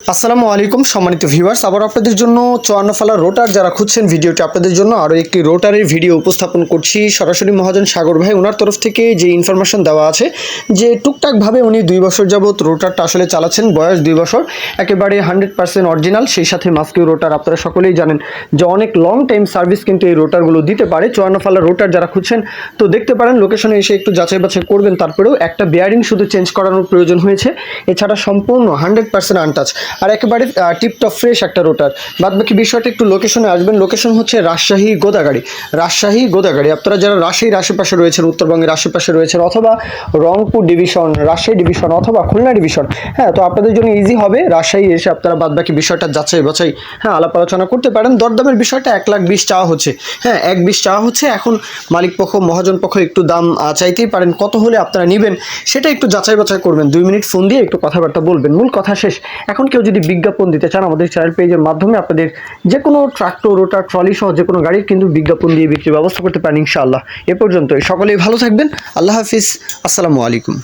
আসসালামু আলাইকুম সম্মানিত ভিউয়ার্স, আবার আপনাদের জন্য 54 ফালা রোটার যারা খুঁজছেন ভিডিওটি আপনাদের জন্য আরও একটি রোটারের ভিডিও উপস্থাপন করছি। সরাসরি মহাজন সাগর ভাই ওনার তরফ থেকে যে ইনফরমেশন দেওয়া আছে যে টুকটাকভাবে উনি 2 বছর যাবত রোটারটা আসলে চালাচ্ছেন, বয়স 2 বছর, একেবারে 100% অরিজিনাল, সেই সাথে মাস্কিউ রোটার। আপনারা সকলেই জানেন যে অনেক লং টাইম সার্ভিস কিন্তু এই রোটারগুলো দিতে পারে। 54 ফালা রোটার যারা খুঁজছেন তো দেখতে পারেন, লোকেশনে এসে একটু যাচাই বাছাই করবেন। তারপরেও একটা বেয়ারিং শুধু চেঞ্জ করানোর প্রয়োজন হয়েছে, এছাড়া সম্পূর্ণ 100% আনটাচ আর একেবারে টিপটপ ফ্রেশ একটা রোটার। বাদবাকি বিষয়টা একটু লোকেশনে আসবেন। লোকেশন হচ্ছে রাজশাহী গোদাগাড়ি। আপনারা যারা রাজশাহীর আশেপাশে রয়েছেন, উত্তরবঙ্গের আশেপাশে রয়েছেন, অথবা রংপুর ডিভিশন, রাজশাহী ডিভিশন অথবা খুলনা ডিভিশন, হ্যাঁ, তো আপনাদের জন্য ইজি হবে রাজশাহী এসে আপনারা বাদবাকি বিষয়টা যাচাই বাছাই, হ্যাঁ, আলাপ আলোচনা করতে পারেন। দরদামের বিষয়টা 1,20,000 চাওয়া হচ্ছে, হ্যাঁ, 1,20,000 চাওয়া হচ্ছে। এখন মালিক পক্ষ, মহাজন পক্ষ একটু দাম চাইতেই পারেন, কত হলে আপনারা নেবেন সেটা একটু যাচাই বাছাই করবেন। 2 মিনিট ফোন দিয়ে একটু কথাবার্তা বলবেন, মূল কথা শেষ। এখন কেউ যদি বিজ্ঞাপন দিতে চান, আমাদের চ্যানেল পেজের মাধ্যমে আপনাদের যে কোনো ট্রাক্টর, রোটার, ট্রলি সহ যে কোনো গাড়ির কিন্তু বিজ্ঞাপন দিয়ে বিক্রির ব্যবস্থা করতে পারেন ইনশাআল্লাহ। এ পর্যন্তই, সকলেই ভালো থাকবেন। আল্লাহ হাফিজ, আসসালামু আলাইকুম।